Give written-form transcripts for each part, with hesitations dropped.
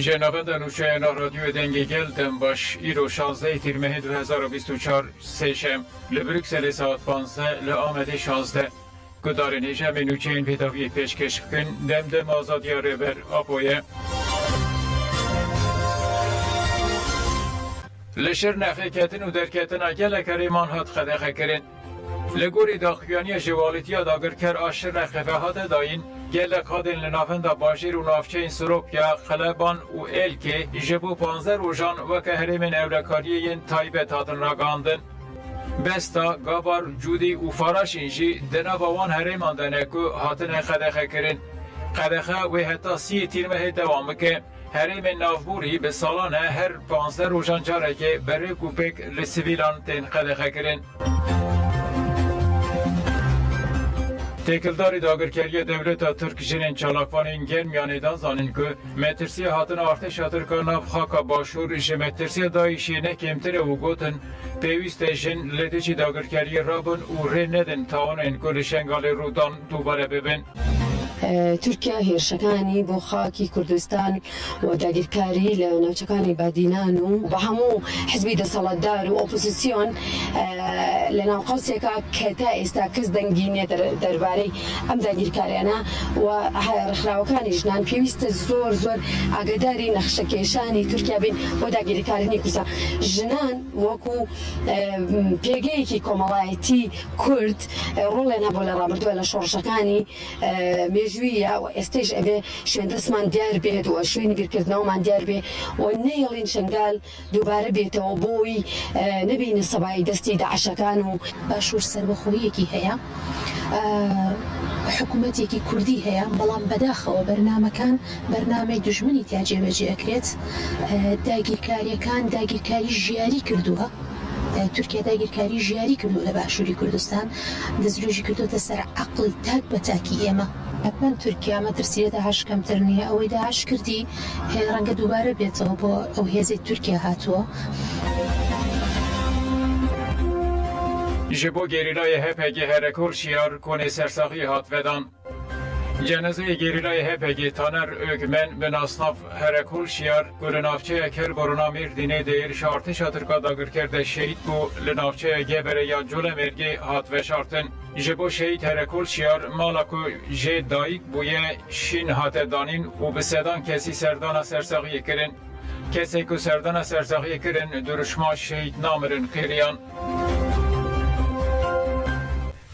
جنابند نوشه رادیو دنگی گل دنباش ایرو 16 تیر ماه 2024 سشم لبروکسل ساعت 15 لآمده 16 گدار نیجم نوچه این پیداوی پیشکش بکن دم آزادی ربر آبویه لشر نخی کتن و در کتن اگل کریمان هات خدخه کرن لگوری داخویانی جوالیتی داگر کر آشر رخفه هات داین گلک هادن لنافند باشیر و نافچه این سروپ یا خلبان و ایل که جبو 15 روژان و که هرمین اولکاری تایبت هاتن راگاندن بستا گابار جودی و فراش اینجی دنابوان هرمان دنکو هاتن خدخه کرن خدخه و حتی 30 تیرمه دوامه که هرم نافبوری به سالانه هر 15 روژان جاره که برای کوپک لسیویلان تین خدخه کرن تکلداری داگرکری دولت ترک جنین چالاکوان گرمیان دان زانین که مترسی هاتن ارتش ترکان ناف خاکا باشور ج مترسی دایشی نه کمتر و گوتن پیوست جن لدیچی داگرکری رابن و ری ندن تاون این که شنگال رودان دوباره ببین تورکیا هێرشەکانی بۆ خاکی کوردستان و داگیرکاری لە ناوچەکانی بادینان و بە هەموو حزبی دەسەڵاتدار و ئۆپۆزیسیۆن لە ناو قەوسێکە کە تا ئێستا کەس دەنگینێ دەربارەی ئەم داگیرکاریانە و ڕێکخراوەکانی ژنان پێویستە زۆر ئاگاداری نەخشەکێشانی تورکیا بین بۆ داگیرکارانی کوردستان ژنان وەکو پێگەیەکی کۆمەڵایەتی کورد ڕۆڵێن هەبوو لە ڕابردووە لە شۆڕشەکانی مێژوویە و ئێستش ئەبێ شوێن دەستمان دیار بێت و شوێنی بیرکردنەوەمان دیار بێ و نەیەڵین شنگال دووبارە بێتەوە بۆی نەبینە سەبای دەستی داعشەکان و باشوور سەربەخۆیەکی هەیە حکوومەتێکی کوردی هەیە بەڵام بەداخەوە بەرنامەکان بەرنامەی دوژمنی تیا جێبەجێ ئەکرێت داگیرکاریەکان داگیرکاری ژیاری کردووە تورکیا داگیرکاری ژیاری کردو لە باشووری کوردستان دەستدرۆژی کردوتە سەر عەقڵی تاک بە تاکی ئێمە ئەپەن تورکیا مەترسیە داعش کەمتر نییە ئەوەی داعش کردی ڕەنگە دووبارە بێتەوە بۆ ئەو هێزەی تورکیا هاتووە جبو گریلای هپگی هرکور شیار کنی سرساقی هات ودان جنازه گریلای هپگی تانر ögmen به ناسناف هرکول شیار گلنافچه کر برونا میردینه دیر شارتی شاترکا داگر کرده شهید بو لنافچه گبره یا جول مرگی هات و شارتن جبو شهید هرکول شیار مالاکو جه دایک بویه شین هات دانین و به سدان کسی سردان سرساقی کرن کسی که سردان سرساقی کرن درشما شهید نامرن خیریان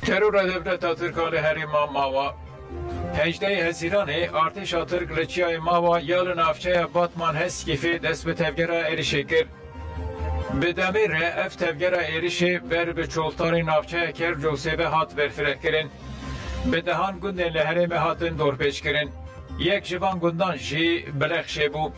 ترور دولت ترکال هریما ماوا 18 هزیران ارتش ترک لچیای ماوا یال نافچه باتمان هسکیفی دست به تفگره اریشه کرد. به دمیر اف تفگره اریشه بر به چولتار نافچه کر جوسیبه هات برفرد کرن. به دهان گندن لحرم هاتن دور پیش کرن. یک جوان گندان جی بلخشه بو.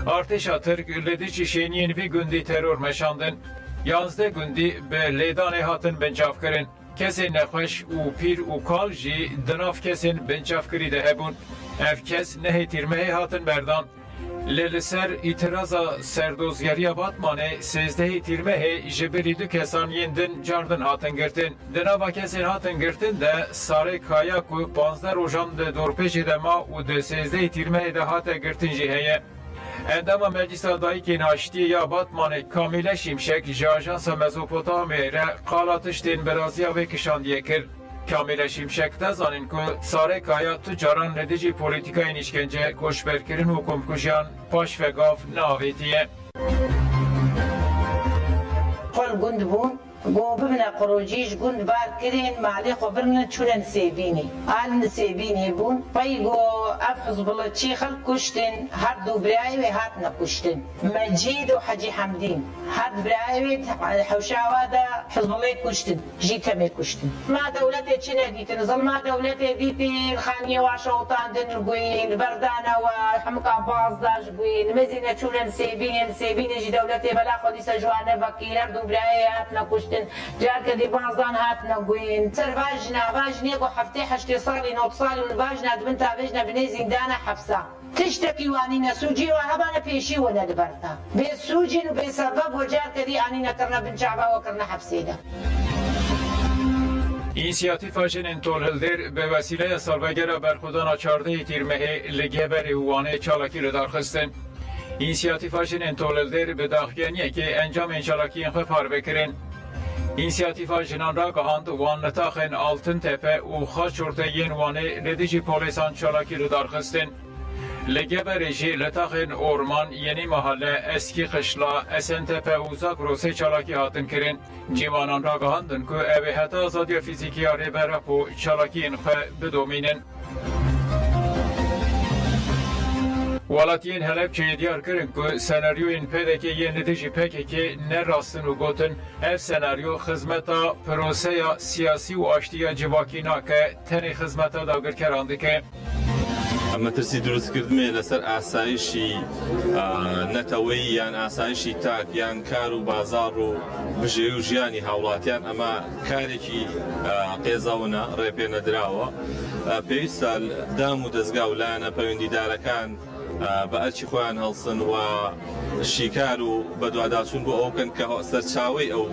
ارتش ترک لدیچی شینین وی گندی ترور مشاندن. 11 گندی به لیدان هاتن بنجاف کرن. کسی نخوش و پیر و کال جی دناف کسی بنچاف کریده هبون اف کس نهی تیرمه هاتن بردان للسر اعتراضا سردوزگری باتمانه 13 تیرمه جبری دو کسان یندن جاردن هاتن گرتن دناف کسی هاتن گرتن ده ساره کایا کو 15 روژان ده دورپیش ده ما و ده 13 تیرمه ده هاتن گرتن جی هیه اندام مجلس دایی که ناشتی یا باتمان کامیل شیمشک جاجانس مزوپوتامی را قالاتش دین برازیا و کشاندیه کرد. کامیل شیمشک تزانین که ساره کایا تجاران ندیجی پولیتیکای نیشکنجه کشبرکرین حکم کشیان پاش و گاف ناویتیه. قل گند بون بو ببنا قروجيش قند بار كرين معليق وبرنا تشولن سيبيني آل سيبيني بون بايقو أفحص بالله تشي خلق كشتن هردو برايوي هاتنا كشتن مجيد وحجي حمدين هرد برايوي حوشاوا دا حزب الله كشتن جيتا كشتن ما دولتي تشنا ديتن ظل ما دولتي ديتي الخانية وعشوطان دنرقوين بردانا وحمقا باز داجقوين مزينة تشولن سيبيني جي دولتي بلا خودي سجوانا بكين هردو برايوي هاتنا كشتن جار کدی بازان هات نگوین تر واجنه گو هفته 8 سالی 9 سالی و واجنه دبن تا واجنه بنی زندان حبسه تشتكي وانينا سوجي وهبانا بيشي ولا دبرتا بسوجي وبسبب وجار كدي انينا كرنا بنشعبا وكرنا حبسيدا اینسیاتیف جنین تولهلدر به وسیله سالوگر برخودان 14 تیر مه لگه بر اوانه چالاکی رو درخستن İnisiyatifa jinin tolelder bi daxiyaniye ki encamên çalakiyên xwe parve kirin. İnisiyatifa jinan ra gihand wan netaxên Altıntepe û Xaçorteyên Wanê li dijî polîsan çalakî li darxistin. Li Geberê jî li taxên Orman, Yeni Mahalle, Eski Qişla, Esentepe û Zagrosê çalakî hatin kirin. Cîwanan ra gihandin ku ev ê heta azadiya fîzîkî ya rêberek û çalakiyên xwe bidomînin. Welatiyên Helepçeyê diyar kirin ku senaryoyên pêdekê yên li dijî PKK nerastin û gotin ev senaryo xizmeta proseya siyasî û aştiya civakî nake tenê xizmeta dagirkeran dike. مەترسی دروستکردمێ لەسەر ئاسایشی نەتەوەی یان ئاسایشی تاک یان کار و بازار و بژێ و ژیانی هاوڵاتیان ئەمە کارێکی قێزەونە ڕێپێ نەدراوە پێویستە دام و دەستگا و لایەنە پەیوەندیدارەکان بە ئەرچی خۆیان هەڵسن و شیکار و بەدواداچوون بۆ ئەو بکەن کە سەرچاوەی ئەو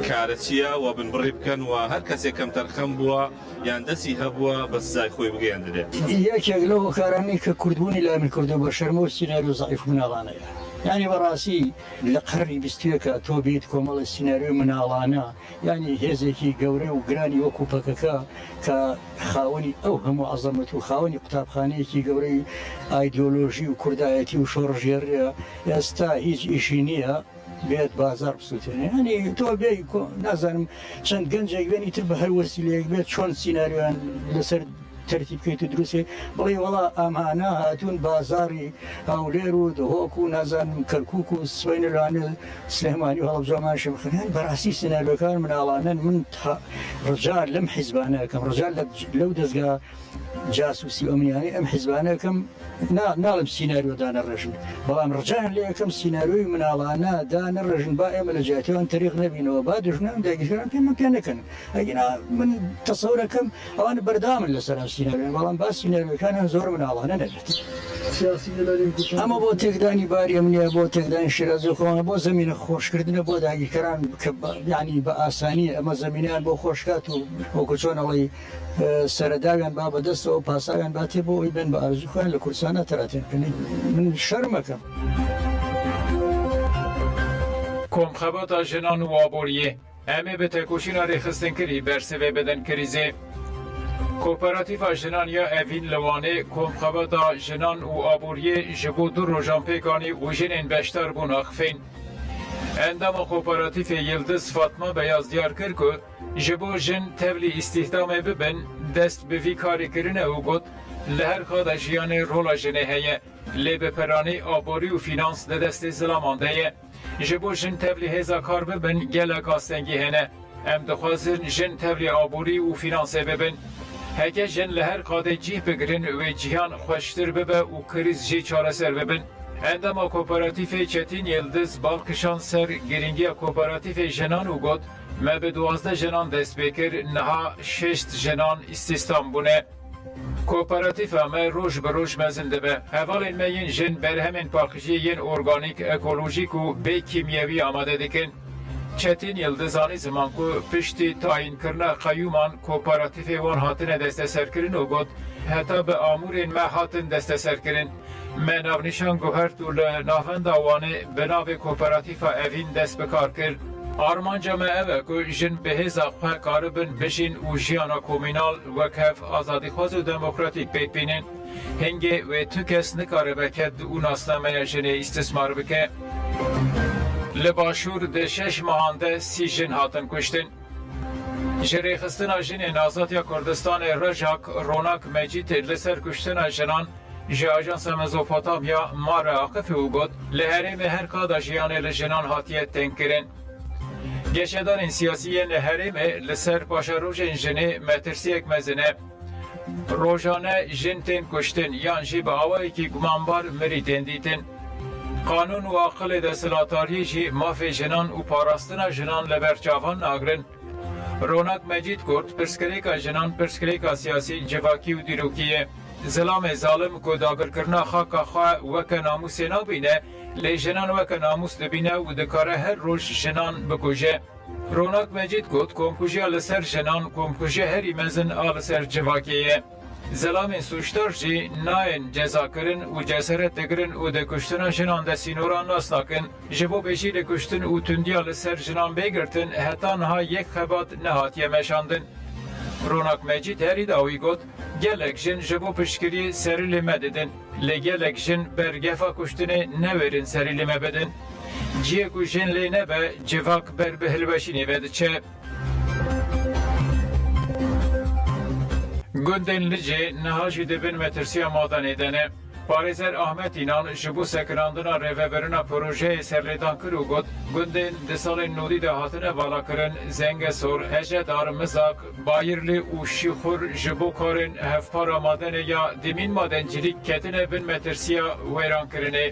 کارە چییە و بنبڕی بکەن و هەر کەسێک کەم تەرخەم بووە یان دەستی هەبووە بە سزای خۆی بگەیاندرێت. یەکێک لەو هۆکارانەی کە کوردبوونی لامی کردو بە شەرمە و سیناریۆ زەعیف و مناڵانەیە. یعنی بەڕاستی لە قەرنی بیستووەکە تۆ بیت کۆمەڵی سیناریۆ مناڵانە یعنی هێزێکی گەورە و گرانی وەکو پەکەکە کە خاوەنی ئەو هەموو عەزەمەت و خاوەنی قوتابخانەیەکی گەورەی ئایدۆلۆژی و کوردایەتی و شۆڕژێڕیە ئێستا هیچ ئیشی نییە بێت بازار بسووتێنێ ینی تۆ بێ نازانم چەند گەنجێک بێنی تر بە هەر وەسیلەیەک بێت چۆن سیناریۆیان لەسەر تەرتیب بکەیت و دروستێ بڵێ وەڵا ئەمانە هاتوون بازاری هەولێر و دهۆک و نازانم کەرکووک و سوێنەرانە سلێمانی و هەڵبجامان شەمخەیان بەڕاستی سیناریۆکان مناڵانن من ڕجار لەم حیزبانەکەم ڕجار لەو دەستگا جاسوسی ئەمنیانی ئەم حیزبانەکەم ناڵم سیناریۆ دانەڕێژن بەڵام ڕجان لێ یەکەم سیناریۆی مناڵانە دانەڕێژن با ئێمە لە جاتیوان تەریق نەبینەوە با دژنم داگیران پێ نەکەن ئەگینا من تەسەورەکەم ئەوانە بەردامن لەسەر ئەم سیناریۆ بەڵام با سیناریۆکانیان زۆر مناڵانە نەبێت ئەمە بۆ تێکدانی باری ئەمنیە بۆ تێکدانی شێرازی خۆوانە بۆ زمینە خۆشکردنە بۆ داگیرکەران یعنی بە ئاسانی ئەمە زمینیان بۆ خۆشکات و وەکو چۆن ئەڵی سەرەداویان با بەدەستەوە پاساویان باتێ بۆ ئەوی بن بە ئارزوی خۆیان لە کورسانە تەراتێنکردنی من شەرمەکەم. کۆمخەبەتا ژنان و ئابووریە ئەمێ بە تێکۆشینا ڕێخستنکردی بەرسەوێ بدەن کریزێ. کۆپەراتیڤا ژنان یا ئەڤین لەوانێ کۆمخەبەتا ژنان و ئابووریە ji bo du rojan pêkanî û jinên beşdar bûn axivên. Endama Kooperatifê Yıldız Fatma Beyaz diyar kir ku ji bo jin tevlî îstihdamê bibin dest bi vî karîkirine û got li her xada jiyanê rola jinê heye lê bi peranî aborî û finans di destê zilaman de ye. Ji bo jin tevlî hêza kar bibin gelek astengî hene. Em dixwazin jin tevlî aborî û finansê bibin. Heke jin li her qadê cih bigirin wê cihan xweştir bibe û kriz jî çareser bibin. Endama Kooperatifê Çetin Yıldız balkişan ser giringiya Kooperatifê jinan û got me bi 12 jinan dest pê kir niha 6 jinan îstihdam bûne. Kooperatifê me roj bi roj mezin dibe. Hevalên me yên jin berhemên paqijî yên organîk, ekolojîk û bê kîmyewî amade dikin. Çetin Yıldız anî ziman ku piştî tayînkirina qeyûman Kooperatifê wan hatine desteserkirin û got heta bi amûrên me hatin desteserkirin. Me navnîşan guhert û li navenda wanê bi navê Kooperatifê Evîn dest bi kar kir. Armanca me ev e ku jin bi hêza xwe karibin bijîn û jiyana komînal wek hev azadîxwaz û demokratîk pêk bînin. Hingê wê tu kes nikaribe ket û nasnameya jinê îstismar bike. Li Başûr di 6 mehan de 30 jin hatin kuştin. Ji rêxistina jinên Azadiya Kurdistanê Rejak Ronak Mecîd li ser kuştina jinan ji Ajansa Mezopotamya Mare Aqifê û got li herêmê her qada jiyanê li jinan hatiye tênkirin. Geşedanên siyasî yên li herêmê li ser paşarojên jinê metirsiyek mezin e. Rojane jin tên kuştin yan jî bi awayekî gumanbar mirî tên dîtin. Kanûn û aqilê desthilatariyê jî mafê jinan û parastina jinan li ber çavan nagirin. Ronak Mecîd got pirsgirêka jinan pirsgirêka siyasî civakî û dîrokî ye. Zilamê zalim ku dagirkirina xaka xwe weke namûsê nabîne, lê jinan weke namûs dibîne û dikare her roj jinan bikuje. Ronak Mecîd got komkujiya li ser jinan komkujiya herî mezin a li ser civakê ye. زلامین سوشتار جی ناین جزا کرن و جسارت دگرن و دکشتن جنان ده سینوران ناس ناکن جبو بیشی دکشتن و تندیا لسر جنان بگرتن حتی نها یک خبات نهاتیه مشاندن. روناک مجید هری داوی گوت گلک جن جبو پشکری سریل مددن لگلک جن برگفا کشتنه نورین سریل مبدن جیه کو جن لینه به جواک بر بهلوشینی بده چه گندن لجه نهاجی دبن مترسیا مادن ایدنه پارێزەر ئاحمەد ئینان ji bo sekirandina rêveberina projeyê serlêdan kir û got gundên di salên nûdî de hatine valakirin Zengesor, Hejedar, Mizak, Bayirli û Şîxur ji bo karên hevpara madenê ya demîn madencilîk ketine bin metirsiya wêrankirinê.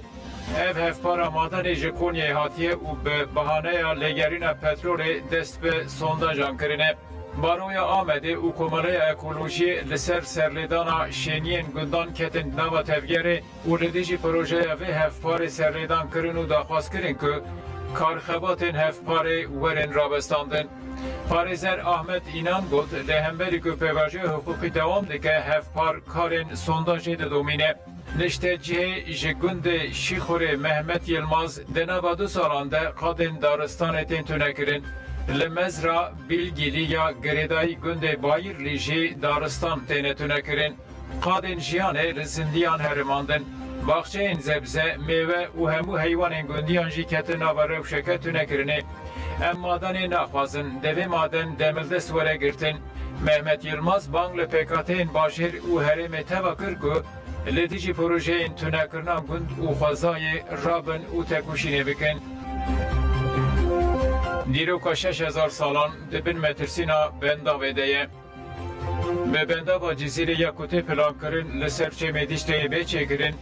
Ev hevpara madenê ji Konyayê hatiye û bi bahaneya lêgerîna petrolê dest bi sondajan kirine. Baroya Amedê û Komeleya Ekolojiyê li ser serlêdana şeniyên gundan ketin nava tevgerê û li dijî projeya vê hevparê serlêdan kirin û daxwaz kirin ku karxebatên hevparê werin rabestandin. Parêzer Ahmed İnan got li hemberî ku pêvajoya hukukî dewam dike hevpar karên sondajê didomîne. Nişte cihê ji gundê Şîxurê Mehmet Yılmaz di nava du salan de qadên daristanê tên tunekirin. Li mezra Bilgîlî ya girêdayî gundê Bayirlî jî daristan têne tunekirin. Qadên jiyanê li zindiyan herimandin. Baxçeyên zebze, mêve û hemû heywanên gundiyan jî ketin nava rewşeke tunekirinê. Em madenê naxwazin, devê maden demildest were girtin. Mehmet Yılmaz bang li PKT'ên bajêr û herêmê teva kir ku li dijî projeyên tunekirina gund û xwezayê rabin û tekuşînê bikin. Dîroka 6000 salan dibin metirsîna bendavê de ye. Bi bendava Cizîrê ya ku tê plankirin li ser çêmê dîşteyê bêçêkirin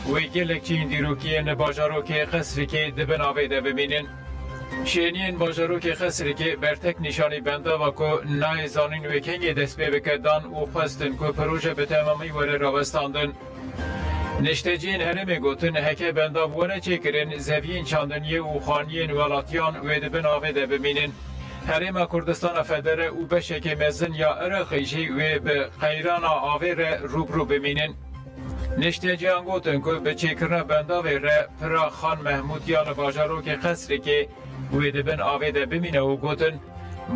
wê gelek çiyên dîrokiyên li bajarokê Xesrîkê dibin avê de bimînin. Şeniyên bajarokê Xesrîkê bertek nîşanî bendava ku nayê zanîn wê kengê dest pê bike dan û xwestin ku proje bi temamî were rawestandin. Neşteciyên herêmê gotin heke bendav were çêkirin zeviyên çandiniyê û xaniyên welatiyan wê dibin avê de bimînin. Herêma Kurdistana Federe û beşekê mezin ya Iraqê jî wê bi qeyrana avê re rûbirû bimînin. Neşteciyan gotin ku bi çêkirina bendavê re pira Xan Mehmûd ya li bajarokê Xesrîkê wê dibin avê de bimîne û gotin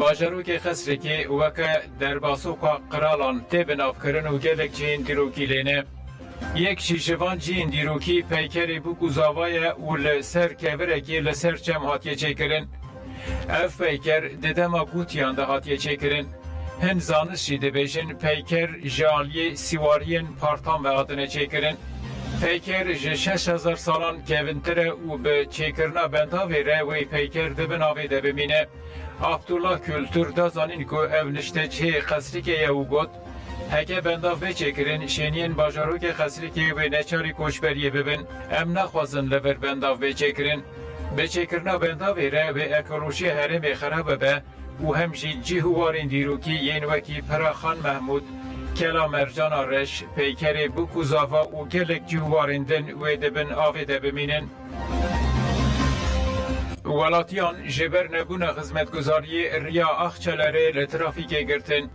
bajarokê Xesrîkê weke derbasoka qiralan tê binavkirin û gelek cihên dîrokî lêne. Yek şîşivan cihên dîrokî peykerê bûk û zavaye û li ser kevirekê li ser çem hatiye çêkirin. Ev peyker di dema gutiyan de hatiye çêkirin. Hin zanist jî dibêjin peyker ji aliyê sîwariyên partan ve hatine çêkirin. Peyker ji 6000 salan kevintir e û bi çêkirina bendavê re wê peyker dibin avê de bimîne. Abdullah Kültür da zanîn ku ev niştecihê Xesrîkê ye û got heke bendav bêçêkirin şeniyên bajarokê Xesrîkê wê neçarî koçberiyê bibin em naxwazin li vir bendav bêçêkirin. Bêçêkirina bendavê re wê ekolojiya herêmê xerab be û hem jî cih û warên dîrokî yên wekî pira Xan Mehmûd, Kela Mercana Reş, peykerê bûk û zava û gelek cih û warên din wê dibin avê de bimînin. Welatiyan ji ber nebûna xizmetguzariyê riya Axçelerê li trafîkê girtin.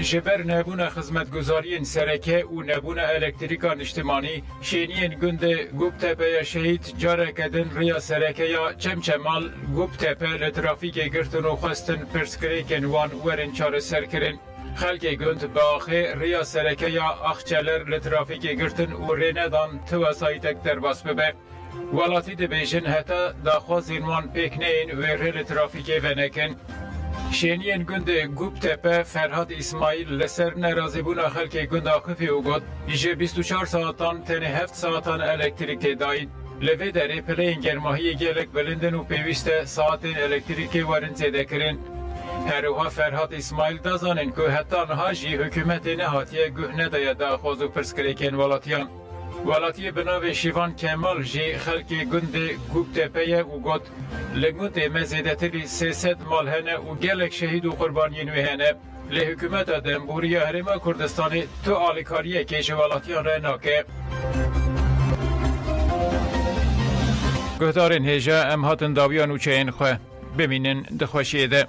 Ji ber nebûna xizmetguzariyên sereke û nebûna elektrîka niştimanî, şeniyên gundê Guptepe'ya şehîd careke din riya serekeya Çemçemal Guptepe li trafîkê girtin û xwestin pirsgirêkên wan werin çareserkirin. Xelkê gund bi axê riya serekeya Axçeler li trafîkê girtin û rênedan ti wesayîtek derbas bibe. Welatî dibêjin heta daxwazên wan pêk neyên wê rê li trafîkê venekin. Şeniyên gundê Guptepe Ferhat İsmail li ser nerazîbûna xelkê gund Axifê û got ji 24 saatan tenê 7 saatan elektrîk tê dayîn. Li vê derê pileyên germahiyê gelek bilindin û pêwîst e saatên elektrîkê werin zêdekirin. Herûha Ferhat İsmail da zanin ku heta niha jî hikûmetê nehatiye guh nedaye daxwaz û pirsgirêkên welatiyan. Welatiyê bi navê Şîvan Kemal jî xelkê gundê Guptepeyê û got li gundê me zêdetirî 300 mal hene û gelek şehîd û qurbaniyên wê hene. Lê hikûmeta Dembûriya Herêma Kurdistanê tu alîkariyekê ji welatiyan re nake. Guhdarên hêja em hatin dawiya nûçeyên xwe bimînin di xweşiyê de.